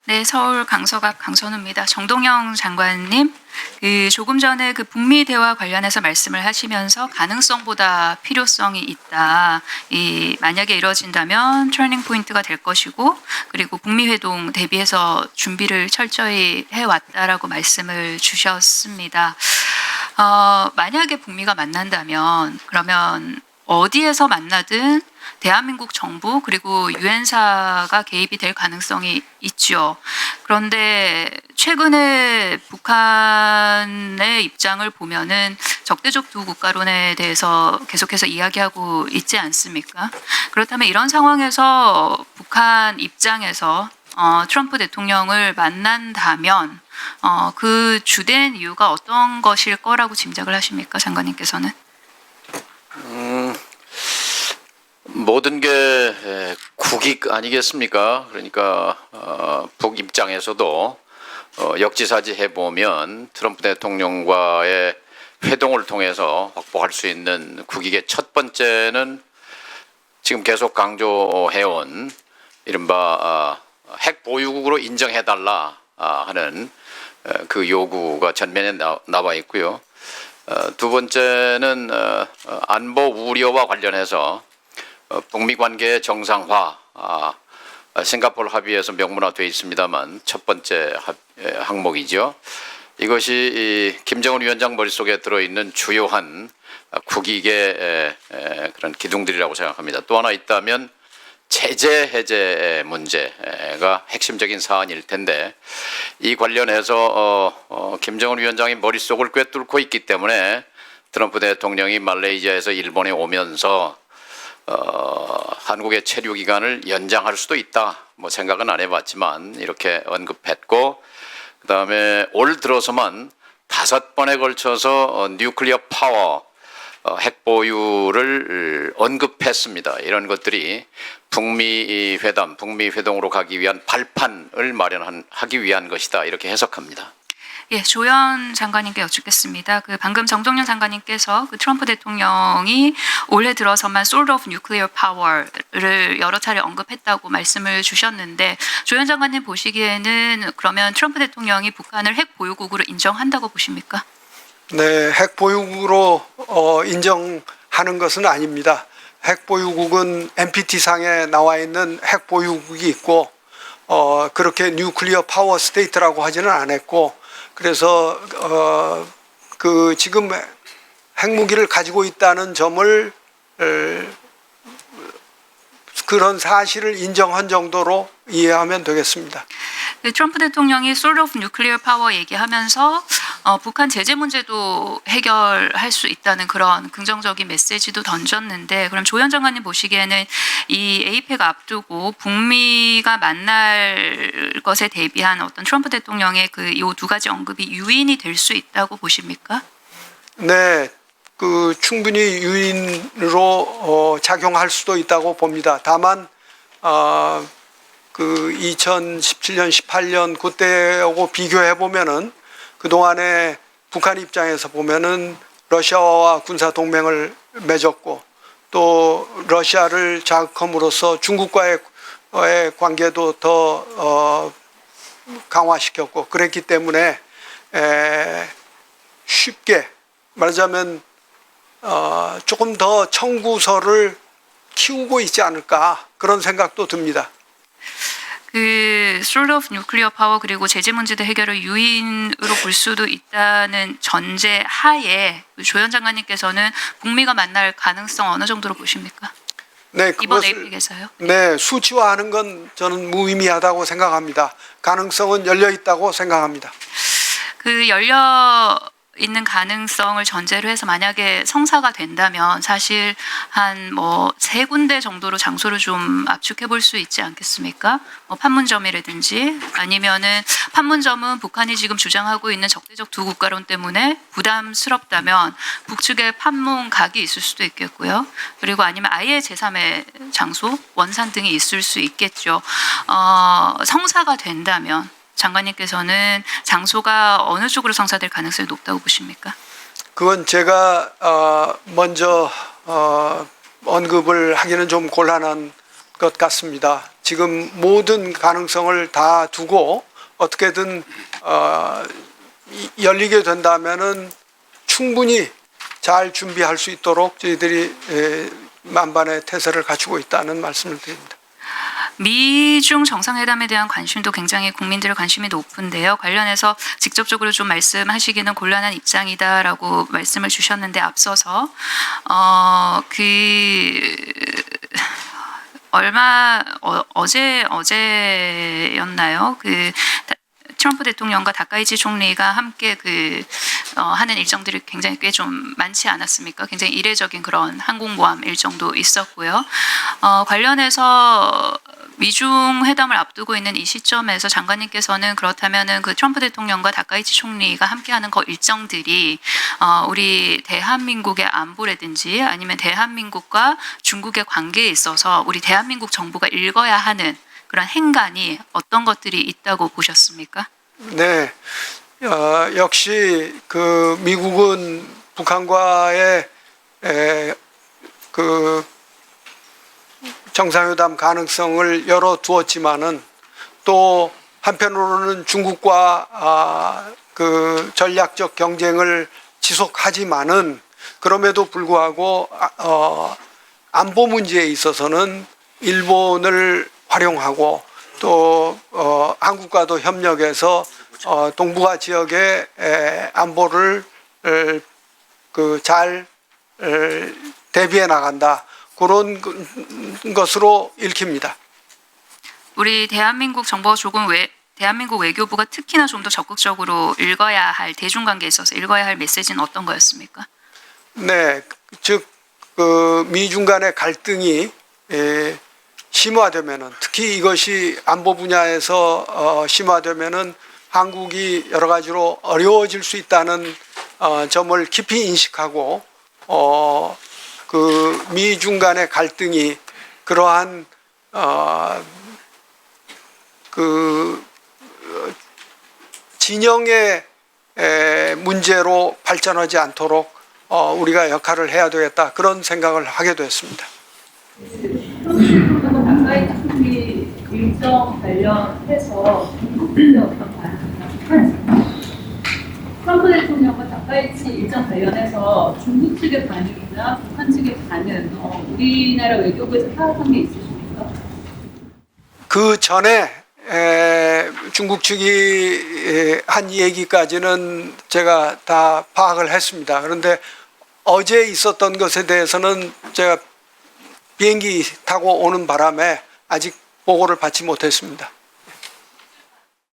네, 서울 강서갑 강선우입니다. 정동영 장관님, 조금 전에 그 북미 대화 관련해서 말씀을 하시면서 가능성보다 필요성이 있다. 만약에 이루어진다면 터닝 포인트가 될 것이고, 그리고 북미 회동 대비해서 준비를 철저히 해왔다라고 말씀을 주셨습니다. 만약에 북미가 만난다면 그러면 어디에서 만나든 대한민국 정부 그리고 유엔사가 개입이 될 가능성이 있죠. 그런데 최근에 북한의 입장을 보면은 적대적 두 국가론에 대해서 계속해서 이야기하고 있지 않습니까? 그렇다면 이런 상황에서 북한 입장에서 트럼프 대통령을 만난다면 그 주된 이유가 어떤 것일 거라고 짐작을 하십니까, 장관님께서는? 모든 게 국익 아니겠습니까? 그러니까 북 입장에서도 역지사지 해보면 트럼프 대통령과의 회동을 통해서 확보할 수 있는 국익의 첫 번째는 지금 계속 강조해온 이른바 핵 보유국으로 인정해달라 하는 그 요구가 전면에 나와 있고요. 두 번째는 안보 우려와 관련해서 북미 관계의 정상화, 싱가포르 합의에서 명문화되어 있습니다만 첫 번째 항목이죠. 이것이 김정은 위원장 머릿속에 들어있는 주요한 국익의 그런 기둥들이라고 생각합니다. 또 하나 있다면 제재 해제 문제가 핵심적인 사안일 텐데 이 관련해서 김정은 위원장이 머릿속을 꿰뚫고 있기 때문에 트럼프 대통령이 말레이시아에서 일본에 오면서 한국의 체류 기간을 연장할 수도 있다. 뭐 생각은 안 해봤지만 이렇게 언급했고, 그 다음에 올 들어서만 5번에 걸쳐서 뉴클리어 파워 핵 보유를 언급했습니다. 이런 것들이 북미 회담, 북미 회동으로 가기 위한 발판을 마련하기 위한 것이다. 이렇게 해석합니다. 예, 조현 장관님께 여쭙겠습니다. 방금 정동영 장관님께서 트럼프 대통령이 올해 들어서만 sort of nuclear power를 여러 차례 언급했다고 말씀을 주셨는데, 조현 장관님 보시기에는 그러면 트럼프 대통령이 북한을 핵 보유국으로 인정한다고 보십니까? 네, 핵 보유국으로 인정하는 것은 아닙니다. 핵 보유국은 NPT상에 나와 있는 핵 보유국이 있고 그렇게 뉴클리어 파워 스테이트라고 하지는 않았고, 그래서 지금 핵무기를 가지고 있다는 점을 그런 사실을 인정한 정도로 이해하면 되겠습니다. 트럼프 대통령이 sort of nuclear power 얘기하면서 북한 제재 문제도 해결할 수 있다는 그런 긍정적인 메시지도 던졌는데, 그럼 조현 장관님 보시기에는 이 APEC 앞두고 북미가 만날 것에 대비한 어떤 트럼프 대통령의 이 두 가지 언급이 유인이 될 수 있다고 보십니까? 네, 충분히 유인으로 작용할 수도 있다고 봅니다. 다만 2017년, 18년 그때하고 비교해 보면은 그동안에 북한 입장에서 보면은 러시아와 군사 동맹을 맺었고, 또 러시아를 자극함으로써 중국과의 관계도 더 강화시켰고, 그랬기 때문에 쉽게 말하자면 조금 더 청구서를 키우고 있지 않을까, 그런 생각도 듭니다. sort of nuclear power 그리고 제재 문제도 해결을 유인으로 볼 수도 있다는 전제 하에 조현 장관님께서는 북미가 만날 가능성 어느 정도로 보십니까? 네, 이번 APEC에서요? 네, 수치화하는 건 저는 무의미하다고 생각합니다. 가능성은 열려 있다고 생각합니다. 열려 있는 가능성을 전제로 해서 만약에 성사가 된다면 사실 한 3군데 정도로 장소를 좀 압축해 볼 수 있지 않겠습니까? 판문점이라든지 아니면은 판문점은 북한이 지금 주장하고 있는 적대적 두 국가론 때문에 부담스럽다면 북측에 판문 각이 있을 수도 있겠고요. 그리고 아니면 아예 제3의 장소, 원산 등이 있을 수 있겠죠. 성사가 된다면 장관님께서는 장소가 어느 쪽으로 성사될 가능성이 높다고 보십니까? 그건 제가 먼저 언급을 하기는 좀 곤란한 것 같습니다. 지금 모든 가능성을 다 두고 어떻게든 열리게 된다면은 충분히 잘 준비할 수 있도록 저희들이 만반의 태세를 갖추고 있다는 말씀을 드립니다. 미중 정상회담에 대한 관심도 굉장히 국민들의 관심이 높은데요. 관련해서 직접적으로 좀 말씀하시기는 곤란한 입장이다라고 말씀을 주셨는데 앞서서 어제였나요? 트럼프 대통령과 다카이치 총리가 함께 하는 일정들이 굉장히 꽤 좀 많지 않았습니까? 굉장히 이례적인 그런 항공모함 일정도 있었고요. 관련해서 미중 회담을 앞두고 있는 이 시점에서 장관님께서는 그렇다면은 그 트럼프 대통령과 다카이치 총리가 함께하는 그 일정들이 우리 대한민국의 안보라든지 아니면 대한민국과 중국의 관계에 있어서 우리 대한민국 정부가 읽어야 하는 그런 행간이 어떤 것들이 있다고 보셨습니까? 네, 역시 그 미국은 북한과의 그 정상회담 가능성을 열어두었지만은 또 한편으로는 중국과 그 전략적 경쟁을 지속하지만은 그럼에도 불구하고 안보 문제에 있어서는 일본을 활용하고 또 한국과도 협력해서 동북아 지역의 안보를 잘 대비해 나간다. 그런 것으로 읽힙니다. 우리 대한민국 정부가 대한민국 외교부가 특히나 좀 더 적극적으로 읽어야 할 대중관계에 있어서 읽어야 할 메시지는 어떤 거였습니까? 네, 즉 미중 간의 갈등이 심화되면은 특히 이것이 안보 분야에서 심화되면은 한국이 여러 가지로 어려워질 수 있다는 점을 깊이 인식하고 그 미중 간의 갈등이 그러한 그 진영의 문제로 발전하지 않도록 우리가 역할을 해야 되겠다 그런 생각을 하게 됐습니다. 가까이 총리 일정 관련해서 어떤 반응입니까? 트럼프 대통령과 다카이치 일정 관련해서 중국 측의 반응이나 북한 측의 반응, 우리나라 외교부에서 파악한 게 있으십니까? 그 전에 중국 측이 한 얘기까지는 제가 다 파악을 했습니다. 그런데 어제 있었던 것에 대해서는 제가 비행기 타고 오는 바람에 아직 보고를 받지 못했습니다.